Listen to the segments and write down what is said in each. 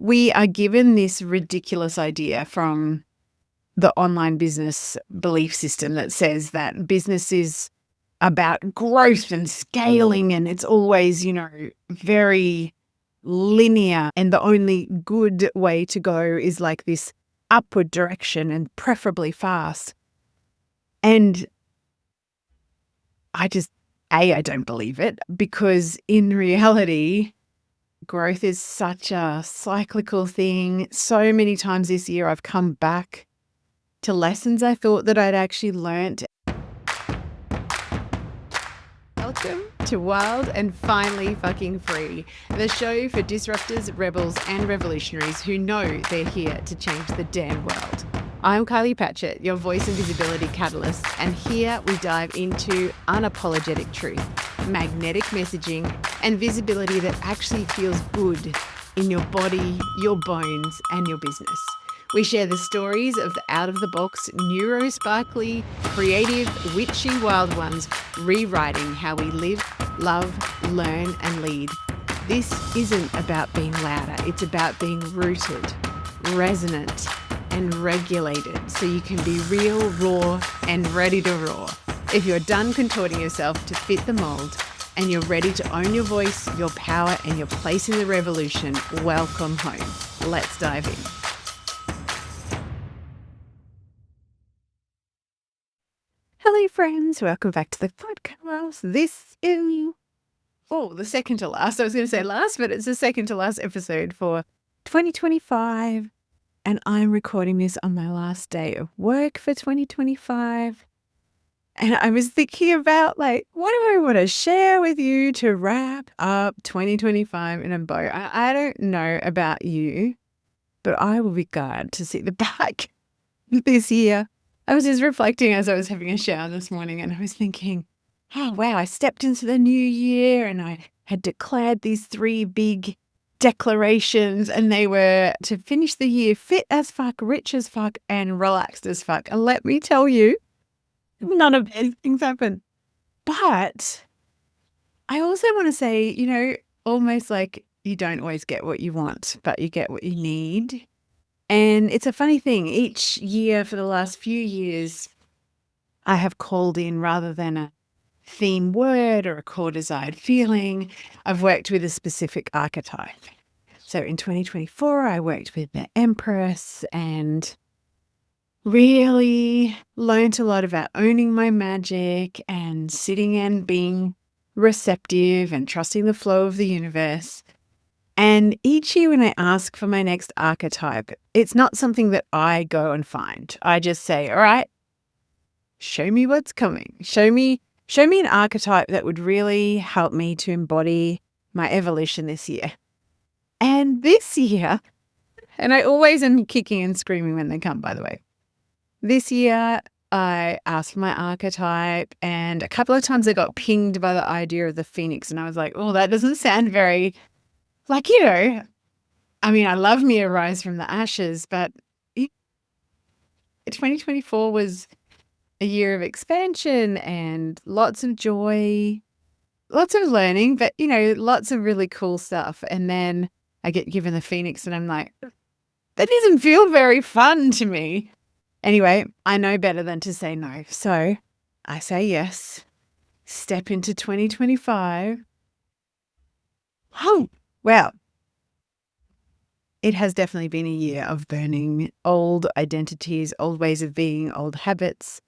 We are given this ridiculous idea from the online business belief system that says that business is about growth and scaling, and it's always, very linear. And the only good way to go is like this upward direction and preferably fast. And I don't believe it, because in reality, growth is such a cyclical thing. So many times this year, I've come back to lessons I thought that I'd actually learnt. Welcome to Wild and Finally Fucking Free, the show for disruptors, rebels, and revolutionaries who know they're here to change the damn world. I'm Kylie Patchett, your voice and visibility catalyst, and here we dive into unapologetic truth, magnetic messaging, and visibility that actually feels good in your body, your bones, and your business. We share the stories of the out-of-the-box, neuro-sparkly, creative, witchy wild ones, rewriting how we live, love, learn, and lead. This isn't about being louder. It's about being rooted, resonant, and regulated so you can be real, raw, and ready to roar. If you're done contorting yourself to fit the mold and you're ready to own your voice, your power, and your place in the revolution, welcome home. Let's dive in. Hello, friends. Welcome back to the podcast. This is, the second to last. I was going to say last, but it's the second to last episode for 2025. And I'm recording this on my last day of work for 2025. And I was thinking about, what do I want to share with you to wrap up 2025 in a bow? I don't know about you, but I will be glad to see the back this year. I was just reflecting as I was having a shower this morning, and I was thinking, oh, wow, I stepped into the new year and I had declared these 3 big declarations, and they were to finish the year fit as fuck, rich as fuck, and relaxed as fuck. And let me tell you, none of those things happened. But I also want to say, almost like you don't always get what you want, but you get what you need. And it's a funny thing. Each year for the last few years, I have called in, rather than a theme word or a core desired feeling, I've worked with a specific archetype. So in 2024, I worked with the Empress and really learned a lot about owning my magic and sitting and being receptive and trusting the flow of the universe. And each year when I ask for my next archetype, it's not something that I go and find. I just say, all right, show me what's coming. Show me an archetype that would really help me to embody my evolution this year. And this year, and I always am kicking and screaming when they come, by the way. This year, I asked for my archetype, and a couple of times I got pinged by the idea of the phoenix. And I was like, oh, that doesn't sound very, I love me a rise from the ashes, but 2024 was a year of expansion and lots of joy, lots of learning, but, lots of really cool stuff. And then I get given the phoenix and I'm like, that doesn't feel very fun to me. Anyway, I know better than to say no. So I say yes, step into 2025. Oh, well, it has definitely been a year of burning old identities, old ways of being, old habits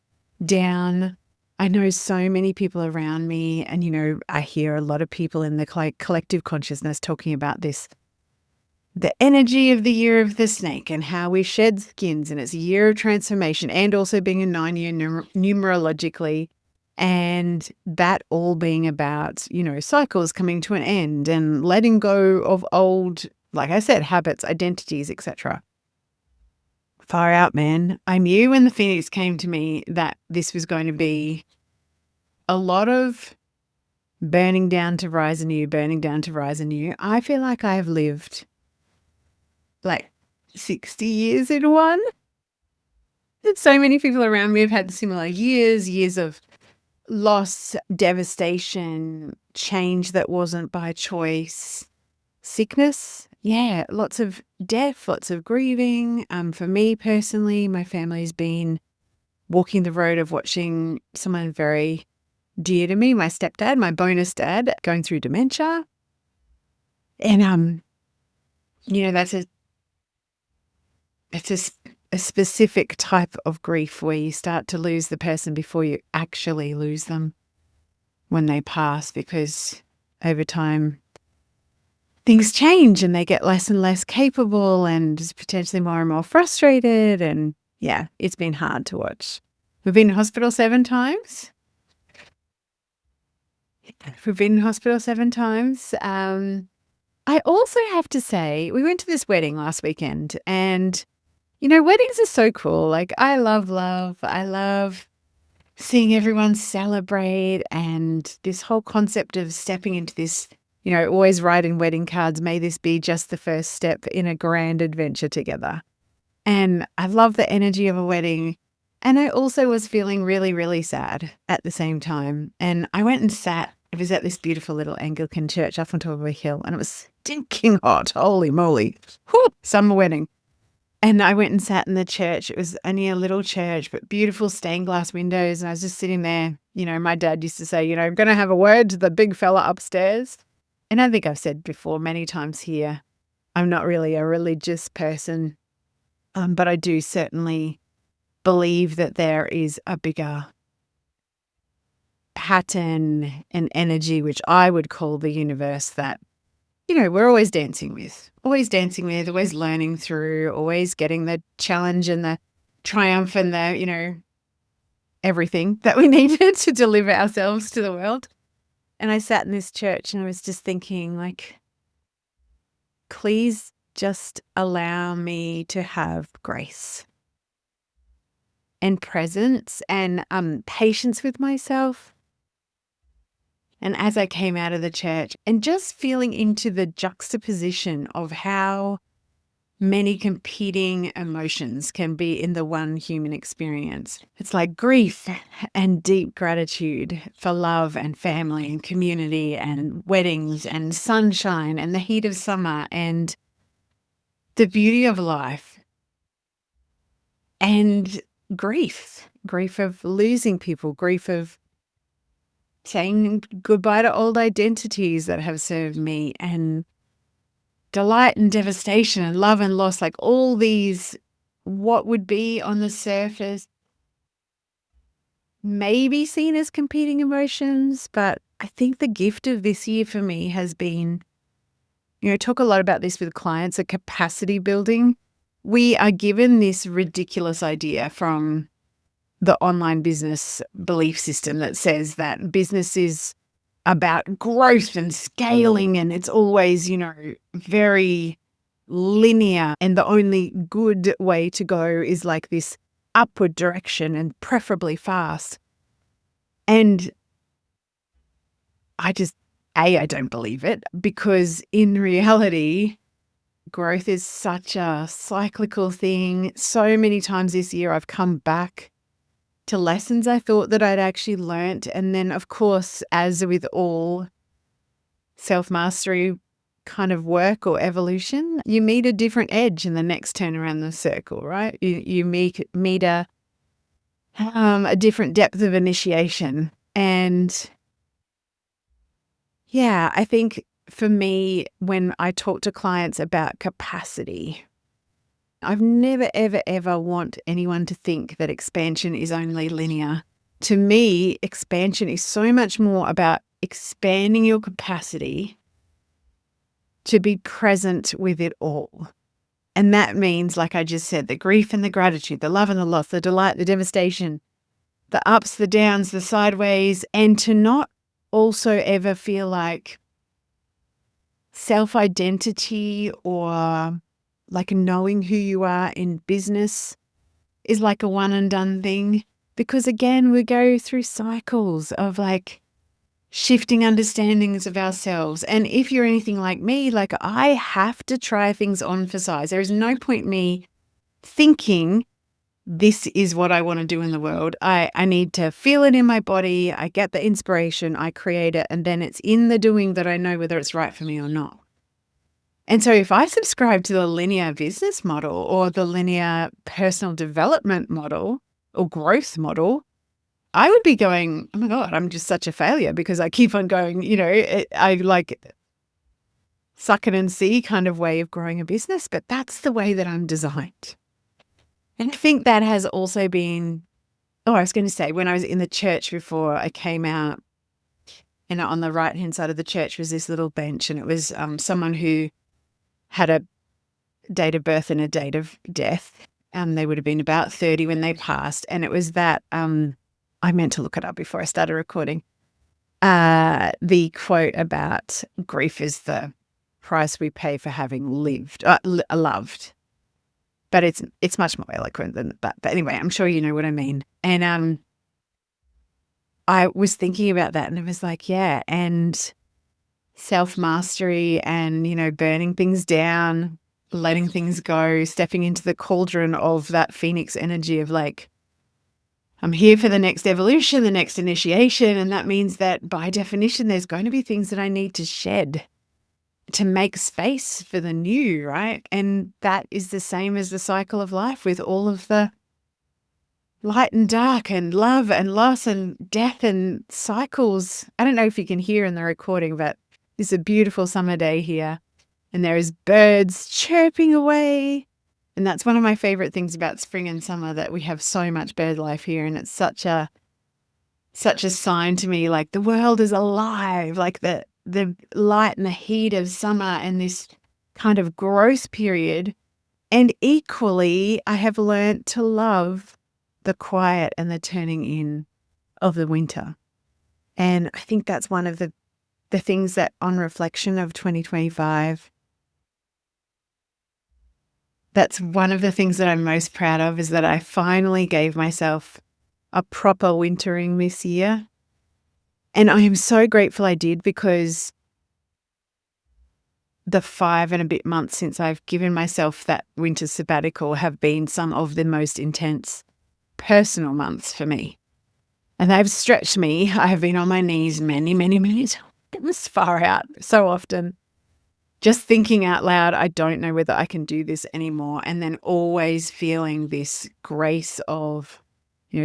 down. I know so many people around me, and, I hear a lot of people in the collective consciousness talking about this, the energy of the year of the snake and how we shed skins, and it's a year of transformation, and also being a 9-year numerologically, and that all being about, cycles coming to an end and letting go of old, like I said, habits, identities, etc. Far out, man. I knew when the phoenix came to me that this was going to be a lot of burning down to rise anew, burning down to rise anew. I feel like I have lived 60 years in one. And so many people around me have had similar years of loss, devastation, change that wasn't by choice, sickness, yeah, lots of death, lots of grieving. For me personally, my family's been walking the road of watching someone very dear to me, my stepdad, my bonus dad, going through dementia. And, that's a specific type of grief where you start to lose the person before you actually lose them when they pass, because over time things change and they get less and less capable and potentially more and more frustrated. And yeah, it's been hard to watch. We've been in hospital 7 times. We've been in hospital 7 times. I also have to say, we went to this wedding last weekend and, weddings are so cool. Like, I love love. I love seeing everyone celebrate, and this whole concept of stepping into this, always writing wedding cards, may this be just the first step in a grand adventure together. And I love the energy of a wedding. And I also was feeling really, really sad at the same time. And I went and sat. It was at this beautiful little Anglican church up on top of a hill, and it was stinking hot. Holy moly. Whew, summer wedding. And I went and sat in the church. It was only a little church, but beautiful stained glass windows. And I was just sitting there. My dad used to say, I'm going to have a word to the big fella upstairs. And I think I've said before many times here, I'm not really a religious person, but I do certainly believe that there is a bigger pattern and energy, which I would call the universe, that, we're always dancing with, always learning through, always getting the challenge and the triumph and the, everything that we needed to deliver ourselves to the world. And I sat in this church and I was just thinking, like, please just allow me to have grace and presence and patience with myself. And as I came out of the church and just feeling into the juxtaposition of how many competing emotions can be in the one human experience. It's like grief and deep gratitude for love and family and community and weddings and sunshine and the heat of summer and the beauty of life, and grief of losing people, grief of saying goodbye to old identities that have served me, and delight and devastation and love and loss, like all these, what would be on the surface maybe seen as competing emotions. But I think the gift of this year for me has been, I talk a lot about this with clients, a capacity building. We are given this ridiculous idea from the online business belief system that says that business is about growth and scaling, and it's always, very linear, and the only good way to go is like this upward direction and preferably fast. And I don't believe it, because in reality, growth is such a cyclical thing. So many times this year I've come back to lessons I thought that I'd actually learnt. And then, of course, as with all self-mastery kind of work or evolution, you meet a different edge in the next turn around the circle, right? You meet a different depth of initiation. And yeah, I think for me, when I talk to clients about capacity, I've never, ever, ever want anyone to think that expansion is only linear. To me, expansion is so much more about expanding your capacity to be present with it all. And that means, like I just said, the grief and the gratitude, the love and the loss, the delight, the devastation, the ups, the downs, the sideways, and to not also ever feel like self-identity or like knowing who you are in business is like a one and done thing. Because again, we go through cycles of like shifting understandings of ourselves. And if you're anything like me, like I have to try things on for size. There is no point me thinking this is what I want to do in the world. I need to feel it in my body. I get the inspiration, I create it, and then it's in the doing that I know whether it's right for me or not. And so if I subscribe to the linear business model or the linear personal development model or growth model, I would be going, oh my God, I'm just such a failure because I keep on going, I like suck it and see kind of way of growing a business, but that's the way that I'm designed. And I think that has also been, I was going to say, when I was in the church before I came out, and on the right-hand side of the church was this little bench, and it was someone who had a date of birth and a date of death. They would have been about 30 when they passed. And it was that, I meant to look it up before I started recording, the quote about grief is the price we pay for having loved. But it's much more eloquent than that. But anyway, I'm sure you know what I mean. And I was thinking about that, and it was like, yeah, and self-mastery and, burning things down, letting things go, stepping into the cauldron of that phoenix energy of like, I'm here for the next evolution, the next initiation. And that means that by definition, there's going to be things that I need to shed to make space for the new, right? And that is the same as the cycle of life with all of the light and dark and love and loss and death and cycles. I don't know if you can hear in the recording, but it's a beautiful summer day here and there is birds chirping away. And that's one of my favorite things about spring and summer, that we have so much bird life here. And it's such a sign to me, like the world is alive, like the light and the heat of summer and this kind of growth period. And equally, I have learned to love the quiet and the turning in of the winter. And I think that's one of the things that, on reflection of 2025, that's one of the things that I'm most proud of, is that I finally gave myself a proper wintering this year. And I am so grateful I did, because the 5 and a bit months since I've given myself that winter sabbatical have been some of the most intense personal months for me. And they've stretched me. I have been on my knees many, many minutes, far out so often, just thinking out loud, I don't know whether I can do this anymore. And then always feeling this grace of,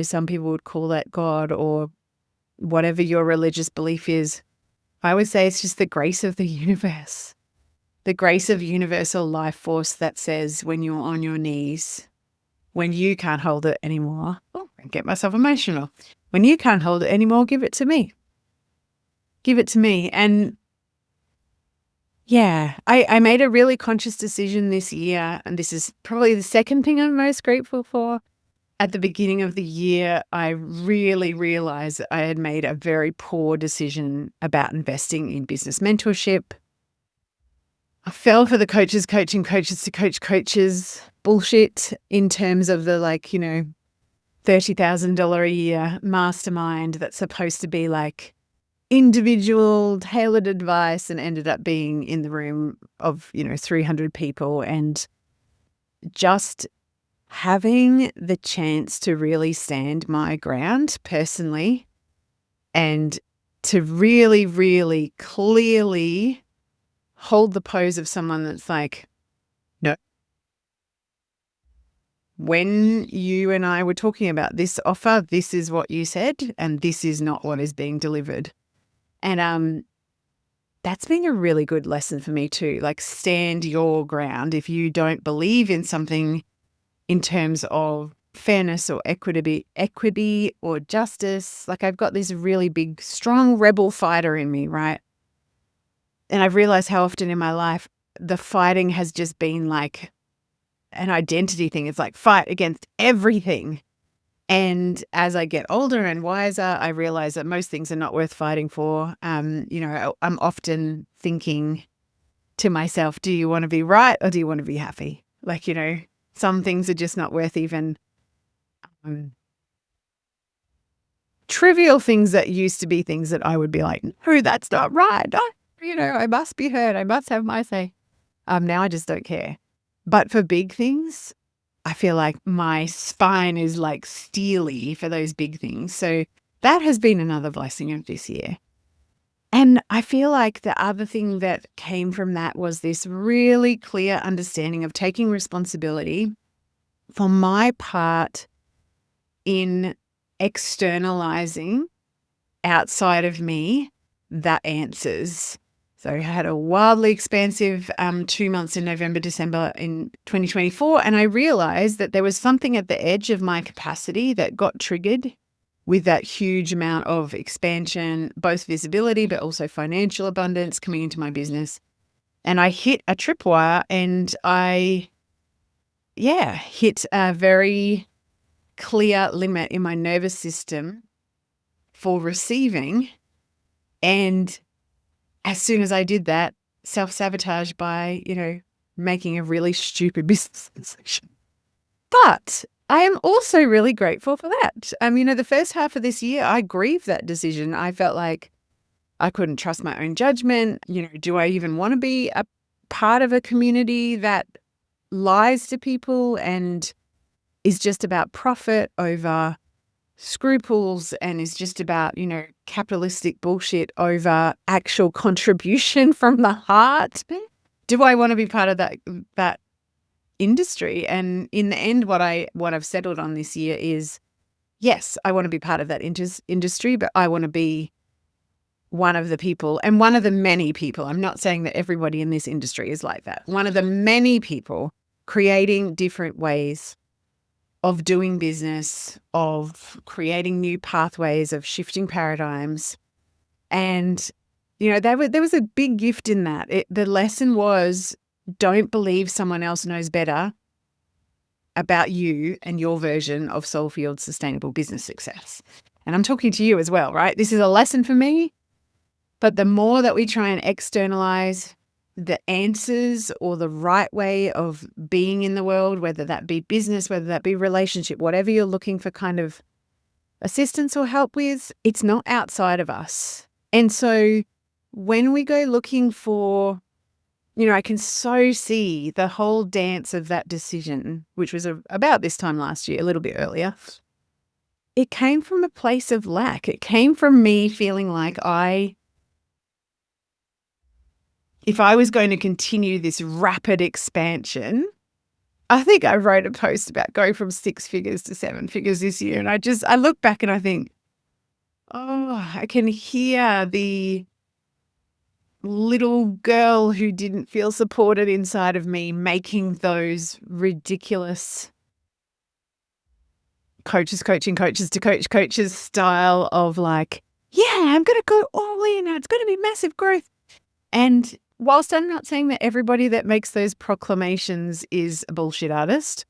some people would call that God or whatever your religious belief is. I would say it's just the grace of the universe, the grace of universal life force that says, when you're on your knees, when you can't hold it anymore, I get myself emotional. When you can't hold it anymore, give it to me. Give it to me. And yeah, I made a really conscious decision this year, and this is probably the second thing I'm most grateful for. At the beginning of the year, I really realized that I had made a very poor decision about investing in business mentorship. I fell for the coaches coaching coaches to coach coaches bullshit in terms of the $30,000 a year mastermind that's supposed to be like individual tailored advice, and ended up being in the room of 300 people. And just having the chance to really stand my ground personally, and to really, really clearly hold the pose of someone that's like, no. When you and I were talking about this offer, this is what you said, and this is not what is being delivered. And that's been a really good lesson for me too. Like, stand your ground. If you don't believe in something in terms of fairness or equity or justice, like, I've got this really big, strong rebel fighter in me, right? And I've realized how often in my life the fighting has just been like an identity thing. It's like fight against everything. And as I get older and wiser, I realize that most things are not worth fighting for. I'm often thinking to myself, do you want to be right or do you want to be happy? Like, some things are just not worth even trivial things that used to be things that I would be like, no, that's not right. I must be heard. I must have my say. Now I just don't care. But for big things, I feel like my spine is like steely for those big things. So that has been another blessing of this year. And I feel like the other thing that came from that was this really clear understanding of taking responsibility for my part in externalizing outside of me the answers. So I had a wildly expansive 2 months in November, December in 2024. And I realized that there was something at the edge of my capacity that got triggered with that huge amount of expansion, both visibility, but also financial abundance coming into my business. And I hit a tripwire and I, hit a very clear limit in my nervous system for receiving. And as soon as I did that, self-sabotage by, making a really stupid business decision. But I am also really grateful for that. The first half of this year, I grieved that decision. I felt like I couldn't trust my own judgment. Do I even want to be a part of a community that lies to people and is just about profit over scruples and is just about, capitalistic bullshit over actual contribution from the heart? Do I want to be part of that industry? And in the end, what I've settled on this year is, yes, I want to be part of that industry, but I want to be one of the people and one of the many people. I'm not saying that everybody in this industry is like that. One of the many people creating different ways of doing business, of creating new pathways, of shifting paradigms. And, there was a big gift in that. The lesson was, don't believe someone else knows better about you and your version of soul-fueled sustainable business success. And I'm talking to you as well, right? This is a lesson for me. But the more that we try and externalize the answers or the right way of being in the world, whether that be business, whether that be relationship, whatever you're looking for kind of assistance or help with, it's not outside of us. And so when we go looking for, I can so see the whole dance of that decision, which was about this time last year, a little bit earlier. It came from a place of lack. It came from me feeling like if I was going to continue this rapid expansion, I think I wrote a post about going from 6 figures to 7 figures this year. And I look back and I think, I can hear the little girl who didn't feel supported inside of me making those ridiculous coaches to coaches style of like, I'm going to go all in. It's going to be massive growth. And whilst I'm not saying that everybody that makes those proclamations is a bullshit artist,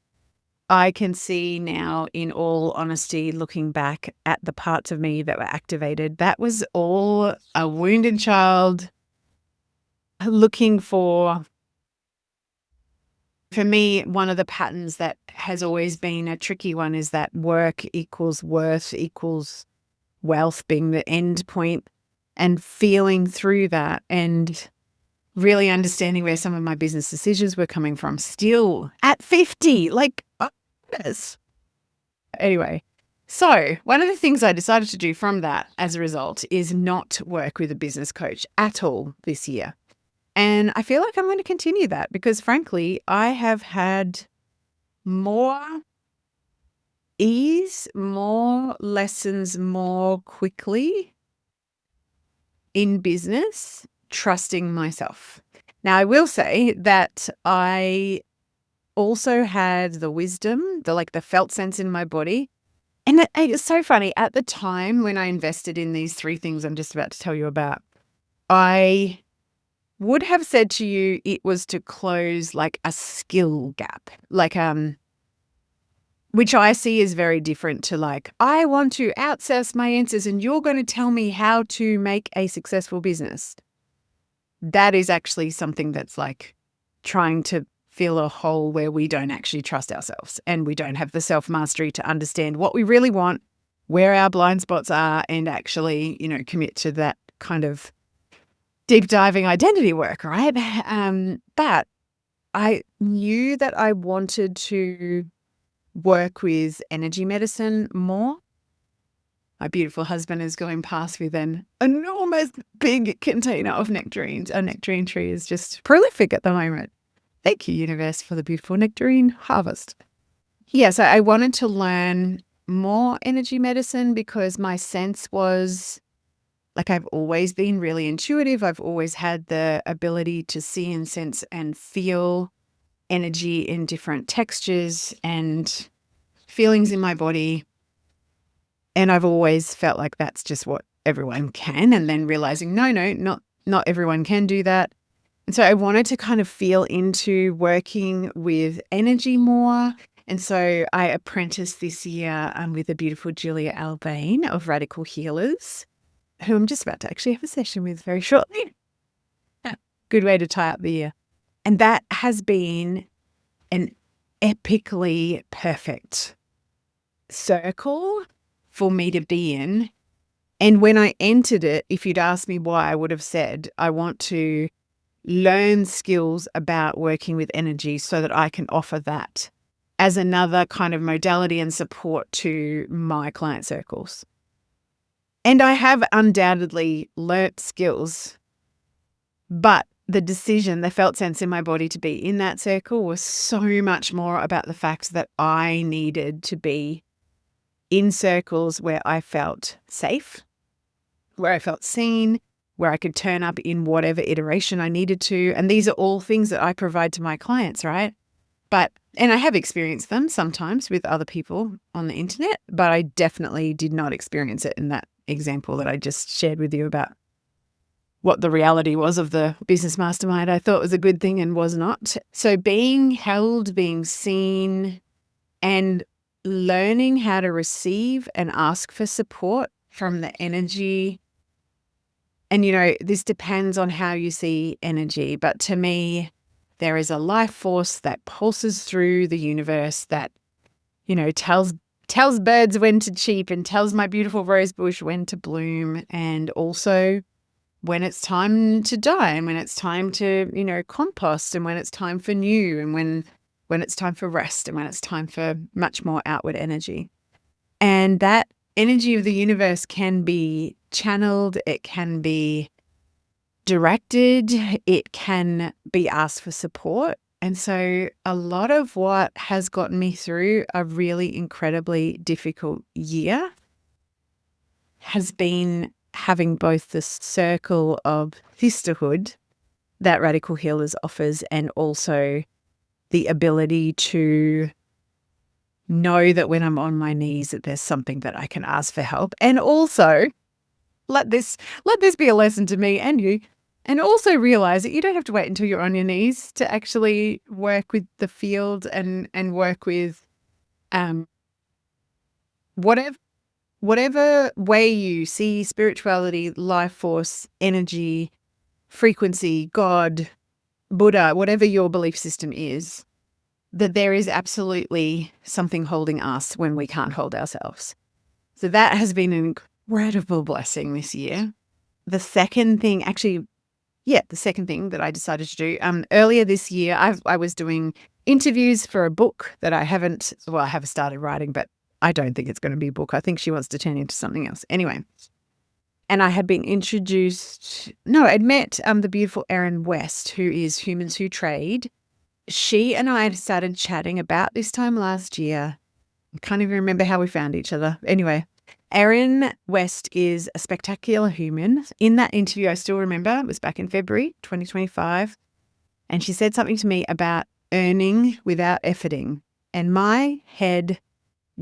I can see now, in all honesty, looking back at the parts of me that were activated, that was all a wounded child looking for me, one of the patterns that has always been a tricky one is that work equals worth equals wealth being the end point, and feeling through that and really understanding where some of my business decisions were coming from still at 50, yes. Anyway, so one of the things I decided to do from that as a result is not work with a business coach at all this year. And I feel like I'm going to continue that because, frankly, I have had more ease, more lessons more quickly in business, trusting myself. Now, I will say that I also had the wisdom, the felt sense in my body. And it's so funny. At the time when I invested in these 3 things I'm just about to tell you about, I would have said to you it was to close like a skill gap, which I see is very different to I want to outsource my answers and you're going to tell me how to make a successful business. That is actually something that's trying to fill a hole where we don't actually trust ourselves and we don't have the self-mastery to understand what we really want, where our blind spots are, and actually, commit to that kind of deep diving identity work, right? But I knew that I wanted to work with energy medicine more. My beautiful husband is going past with an enormous big container of nectarines. Our nectarine tree is just prolific at the moment. Thank you, universe, for the beautiful nectarine harvest. Yeah, so I wanted to learn more energy medicine because my sense was, like, I've always been really intuitive. I've always had the ability to see and sense and feel energy in different textures and feelings in my body. And I've always felt like that's just what everyone can. And then realizing, no, not everyone can do that. And so I wanted to kind of feel into working with energy more. And so I apprenticed this year with the beautiful Julia Albane of Radical Healers, who I'm just about to actually have a session with very shortly. Good way to tie up the year. And that has been an epically perfect circle for me to be in. And when I entered it, if you'd asked me why, I would have said, I want to learn skills about working with energy so that I can offer that as another kind of modality and support to my client circles. And I have undoubtedly learnt skills, but the decision, the felt sense in my body to be in that circle was so much more about the fact that I needed to be in circles where I felt safe, where I felt seen, where I could turn up in whatever iteration I needed to. And these are all things that I provide to my clients, right? And I have experienced them sometimes with other people on the internet, but I definitely did not experience it in that example that I just shared with you about what the reality was of the business mastermind I thought was a good thing and was not. So being held, being seen, and learning how to receive and ask for support from the energy. And, this depends on how you see energy. But to me, there is a life force that pulses through the universe that, tells birds when to cheep and tells my beautiful rose bush when to bloom, and also when it's time to die and when it's time to, compost, and when it's time for new, and when it's time for rest, and when it's time for much more outward energy. And that energy of the universe can be channeled, it can be directed, it can be asked for support. And so a lot of what has gotten me through a really incredibly difficult year has been having both the circle of sisterhood that Radical Healers offers and also the ability to know that when I'm on my knees that there's something that I can ask for help. And also let this be a lesson to me and you. And also realize that you don't have to wait until you're on your knees to actually work with the field and work with whatever way you see spirituality, life force, energy, frequency, God, Buddha, whatever your belief system is, that there is absolutely something holding us when we can't hold ourselves. So that has been an incredible blessing this year. The second thing that I decided to do, earlier this year, I was doing interviews for a book that I have started writing, but I don't think it's going to be a book. I think she wants to turn into something else. Anyway, and I had been I'd met the beautiful Erin West, who is Humans Who Trade. She and I had started chatting about this time last year. I can't even remember how we found each other. Anyway, Erin West is a spectacular human. In that interview, I still remember, it was back in February 2025, and she said something to me about earning without efforting. And my head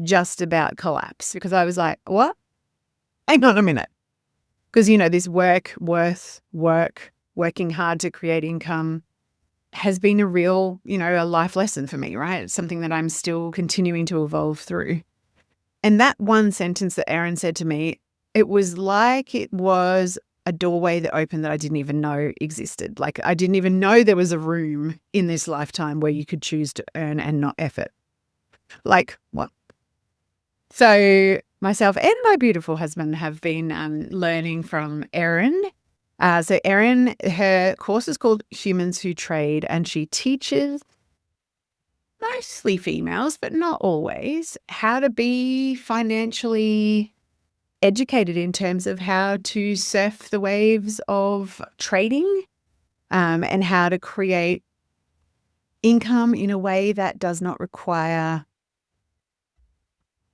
just about collapsed because I was like, what? Hang on a minute. Because, this working hard to create income has been a real, a life lesson for me, right? It's something that I'm still continuing to evolve through. And that one sentence that Erin said to me, it was like it was a doorway that opened that I didn't even know existed. Like I didn't even know there was a room in this lifetime where you could choose to earn and not effort. Like what? So myself and my beautiful husband have been learning from Erin. So Erin, her course is called Humans Who Trade, and she teaches mostly females, but not always, how to be financially educated in terms of how to surf the waves of trading, and how to create income in a way that does not require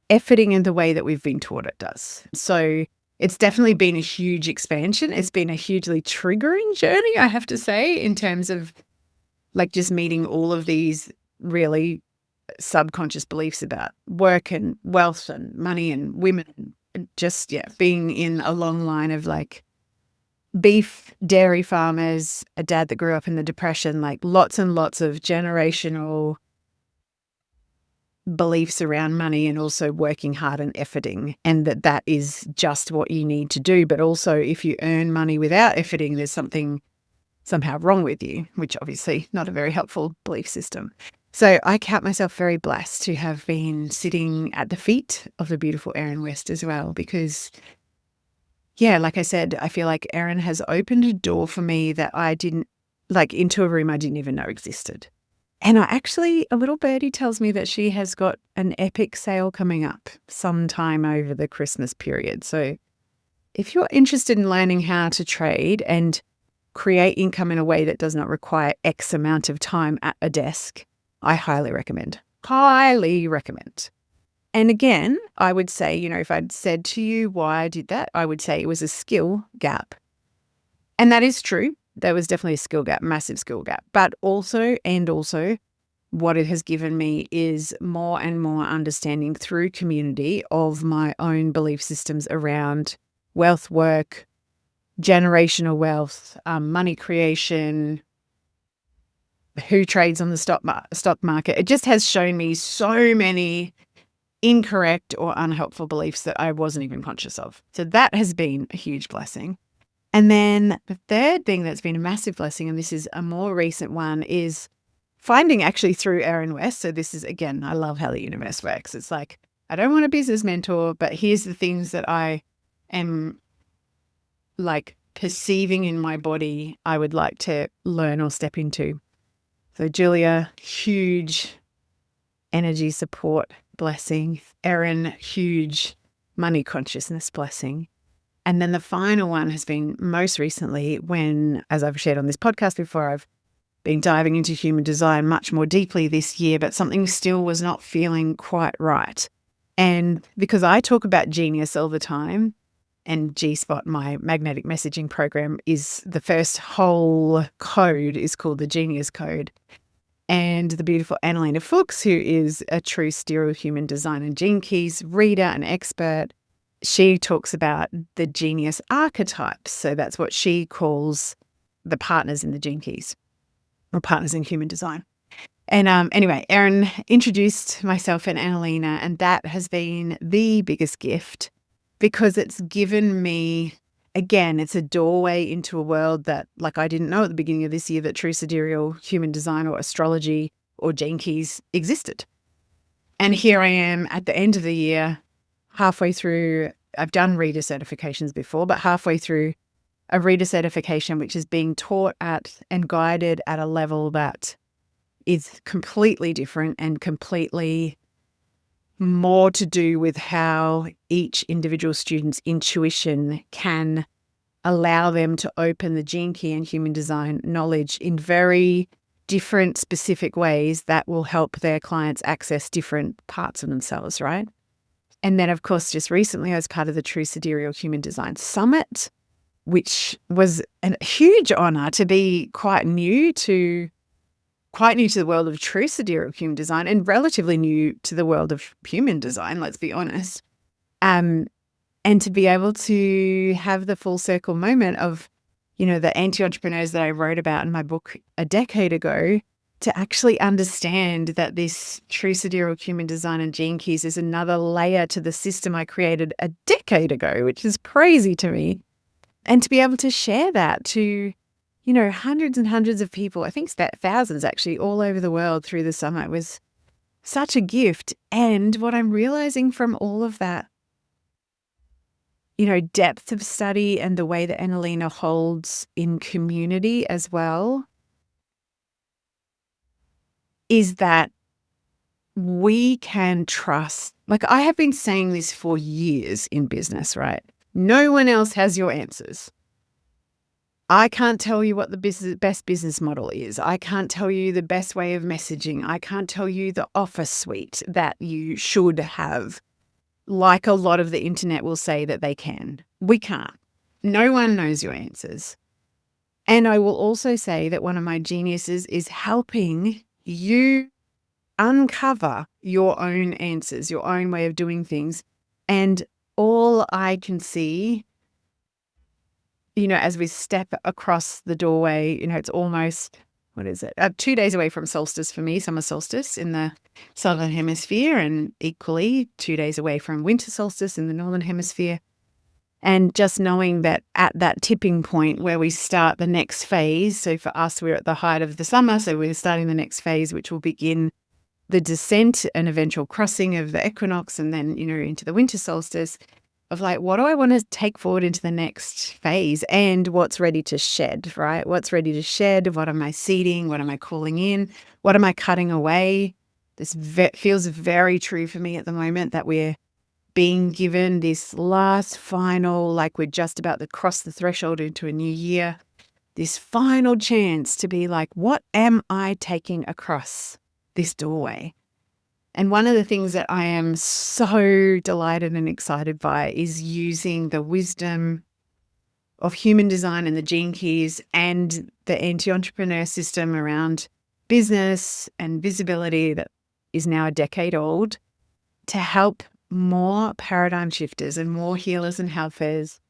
efforting in the way that we've been taught it does. So it's definitely been a huge expansion. It's been a hugely triggering journey, I have to say, in terms of like just meeting all of these really subconscious beliefs about work and wealth and money and women, and just, yeah, being in a long line of like beef, dairy farmers, a dad that grew up in the Depression, like lots and lots of generational beliefs around money and also working hard and efforting, and that is just what you need to do. But also if you earn money without efforting, there's something somehow wrong with you, which obviously not a very helpful belief system. So I count myself very blessed to have been sitting at the feet of the beautiful Erin West as well, because yeah, like I said, I feel like Erin has opened a door for me that I didn't, like, into a room I didn't even know existed. And a little birdie tells me that she has got an epic sale coming up sometime over the Christmas period. So if you're interested in learning how to trade and create income in a way that does not require X amount of time at a desk, I highly recommend. Highly recommend. And again, I would say, if I'd said to you why I did that, I would say it was a skill gap. And that is true. There was definitely a skill gap, massive skill gap. But also, what it has given me is more and more understanding through community of my own belief systems around wealth, work, generational wealth, money creation, who trades on the stock market. It just has shown me so many incorrect or unhelpful beliefs that I wasn't even conscious of. So that has been a huge blessing. And then the third thing that's been a massive blessing, and this is a more recent one, is finding actually through Erin West. So this is, again, I love how the universe works. It's like, I don't want a business mentor, but here's the things that I am like perceiving in my body I would like to learn or step into. So Julia, huge energy support blessing. Erin, huge money consciousness blessing. And then the final one has been most recently when, as I've shared on this podcast before, I've been diving into human design much more deeply this year, but something still was not feeling quite right. And because I talk about genius all the time, and G-Spot, my magnetic messaging program, is the first whole code is called the Genius Code. And the beautiful Annalena Fuchs, who is a true serial human design and gene keys reader and expert, she talks about the genius archetypes. So that's what she calls the partners in the gene keys, or partners in human design. And anyway, Erin introduced myself and Annalena, and that has been the biggest gift because it's given me, again, it's a doorway into a world that, like, I didn't know at the beginning of this year that true sidereal human design or astrology or gene keys existed. And here I am at the end of the year, halfway through. I've done reader certifications before, but halfway through a reader certification, which is being taught at and guided at a level that is completely different and completely more to do with how each individual student's intuition can allow them to open the gene key and human design knowledge in very different specific ways that will help their clients access different parts of themselves, right? And then, of course, just recently I was part of the True Sidereal Human Design Summit, which was a huge honor to be quite new to the world of true sidereal human design and relatively new to the world of human design, let's be honest. And to be able to have the full circle moment of, the anti-entrepreneurs that I wrote about in my book a decade ago, to actually understand that this true sidereal human design and gene keys is another layer to the system I created a decade ago, which is crazy to me. And to be able to share that to hundreds and hundreds of people, I think thousands actually, all over the world through the summit, was such a gift. And what I'm realizing from all of that, depth of study and the way that Annalena holds in community as well, is that we can trust, like I have been saying this for years in business, right? No one else has your answers. I can't tell you what the best business model is. I can't tell you the best way of messaging. I can't tell you the offer suite that you should have, like a lot of the internet will say that they can. We can't. No one knows your answers. And I will also say that one of my geniuses is helping you uncover your own answers, your own way of doing things. And all I can see, as we step across the doorway, it's almost, 2 days away from solstice for me, summer solstice in the southern hemisphere, and equally 2 days away from winter solstice in the northern hemisphere. And just knowing that at that tipping point where we start the next phase, so for us, we're at the height of the summer, so we're starting the next phase, which will begin the descent and eventual crossing of the equinox, and then, into the winter solstice, of like, what do I want to take forward into the next phase, and what's ready to shed, right? What's ready to shed? What am I seeding? What am I calling in? What am I cutting away? This feels very true for me at the moment, that we're being given this last final, like we're just about to cross the threshold into a new year, this final chance to be like, what am I taking across this doorway? And one of the things that I am so delighted and excited by is using the wisdom of human design and the gene keys and the anti-entrepreneur system around business and visibility that is now a decade old to help more paradigm shifters and more healers and helpers,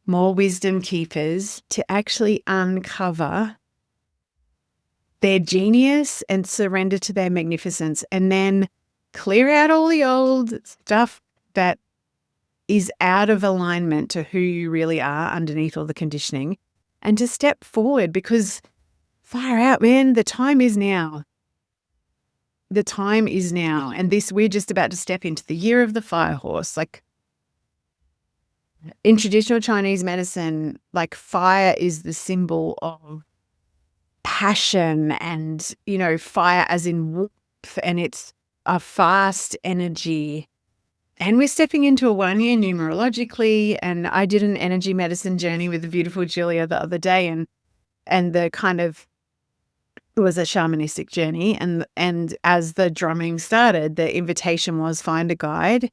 more wisdom keepers, to actually uncover their genius and surrender to their magnificence, and then clear out all the old stuff that is out of alignment to who you really are underneath all the conditioning, and to step forward, because far out, man, the time is now. The time is now. And we're just about to step into the year of the fire horse. Like in traditional Chinese medicine, like fire is the symbol of passion and, fire as in warmth, and it's a fast energy. And we're stepping into a 1 year numerologically. And I did an energy medicine journey with the beautiful Julia the other day, and the kind of, it was a shamanistic journey. And as the drumming started, the invitation was find a guide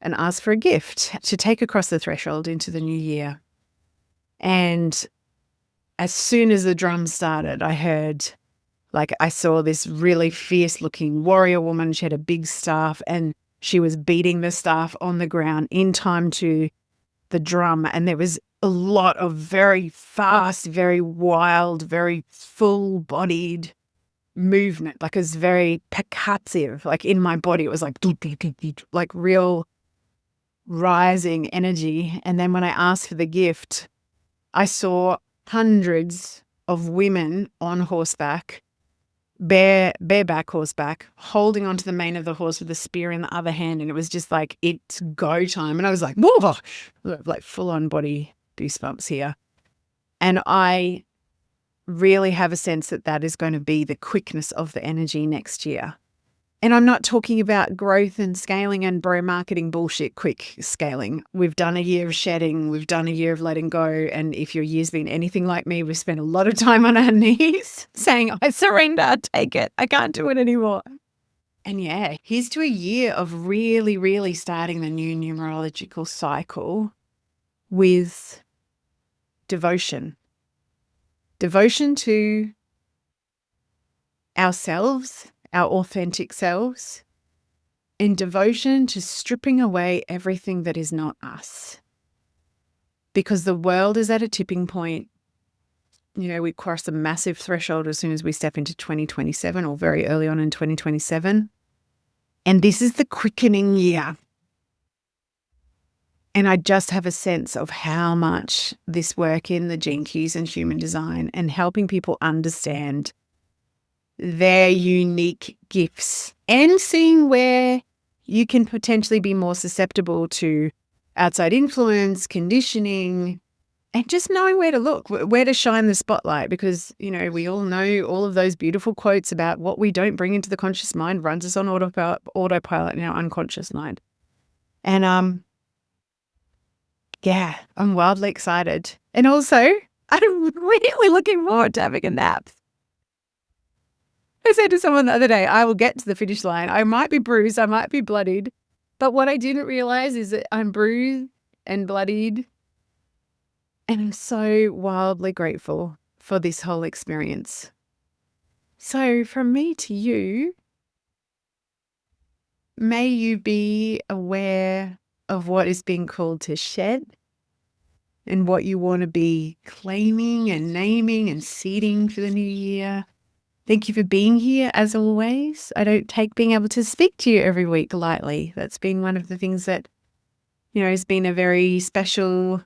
and ask for a gift to take across the threshold into the new year. And as soon as the drum started, I saw this really fierce looking warrior woman. She had a big staff, and she was beating the staff on the ground in time to the drum. And there was a lot of very fast, very wild, very full-bodied movement. Like it was very percussive. Like in my body, it was like real rising energy. And then when I asked for the gift, I saw hundreds of women on horseback, bareback horseback, holding onto the mane of the horse with a spear in the other hand. And it was just like, it's go time. And I was like, whoa, like full on body goosebumps here. And I really have a sense that is going to be the quickness of the energy next year. And I'm not talking about growth and scaling and bro marketing bullshit, quick scaling. We've done a year of shedding. We've done a year of letting go. And if your year's been anything like me, we've spent a lot of time on our knees saying, I surrender, take it. I can't do it anymore. And yeah, here's to a year of really, really starting the new numerological cycle with devotion. Devotion to ourselves, our authentic selves, and devotion to stripping away everything that is not us. Because the world is at a tipping point. We cross a massive threshold as soon as we step into 2027, or very early on in 2027. And this is the quickening year. And I just have a sense of how much this work in the gene keys and human design and helping people understand their unique gifts and seeing where you can potentially be more susceptible to outside influence, conditioning, And just knowing where to look, where to shine the spotlight, because, we all know all of those beautiful quotes about what we don't bring into the conscious mind runs us on autopilot in our unconscious mind. And yeah, I'm wildly excited. And also, I'm really looking forward to having a nap. I said to someone the other day, I will get to the finish line. I might be bruised, I might be bloodied, but what I didn't realize is that I'm bruised and bloodied. And I'm so wildly grateful for this whole experience. So from me to you, may you be aware of what is being called to shed and what you want to be claiming and naming and seeding for the new year. Thank you for being here as always. I don't take being able to speak to you every week lightly. That's been one of the things that, has been a very special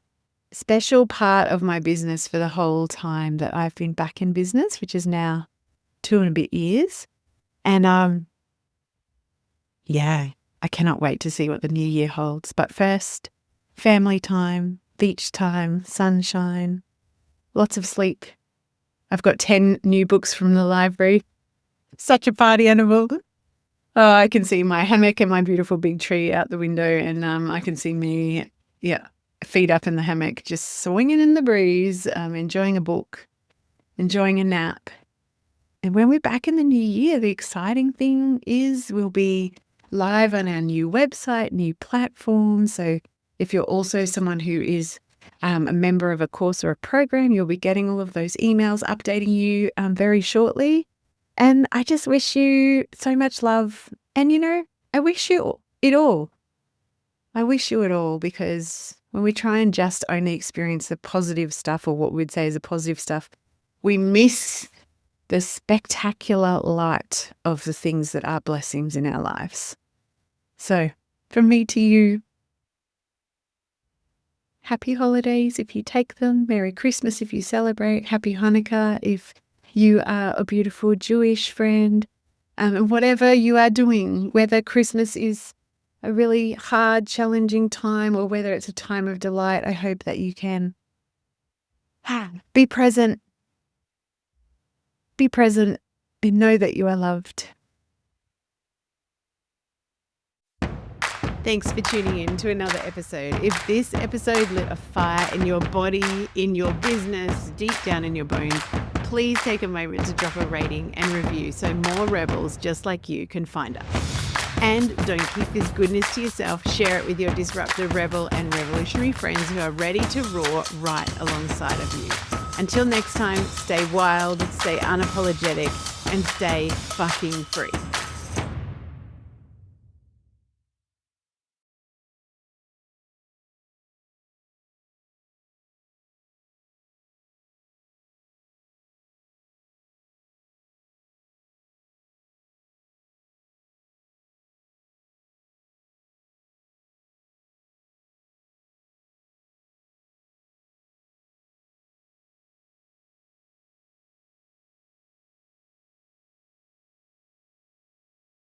part of my business for the whole time that I've been back in business, which is now 2 and a bit years. And yeah, I cannot wait to see what the new year holds. But first, family time, beach time, sunshine, lots of sleep. I've got 10 new books from the library. Such a party animal. Oh, I can see my hammock and my beautiful big tree out the window, and I can see me, feet up in the hammock, just swinging in the breeze, enjoying a book, enjoying a nap. And when we're back in the new year, the exciting thing is we'll be live on our new website, new platform. So if you're also someone who is a member of a course or a program, you'll be getting all of those emails updating you very shortly. And I just wish you so much love. And, I wish you it all. I wish you it all, because when we try and just only experience the positive stuff, or what we'd say is the positive stuff, we miss the spectacular light of the things that are blessings in our lives. So from me to you, happy holidays if you take them. Merry Christmas if you celebrate. Happy Hanukkah if you are a beautiful Jewish friend. And whatever you are doing, whether Christmas is a really hard, challenging time or whether it's a time of delight, I hope that you can be present. Be present and know that you are loved. Thanks for tuning in to another episode. If this episode lit a fire in your body, in your business, deep down in your bones, please take a moment to drop a rating and review so more rebels just like you can find us. And don't keep this goodness to yourself. Share it with your disruptive rebel and revolutionary friends who are ready to roar right alongside of you. Until next time, stay wild, stay unapologetic, and stay fucking free.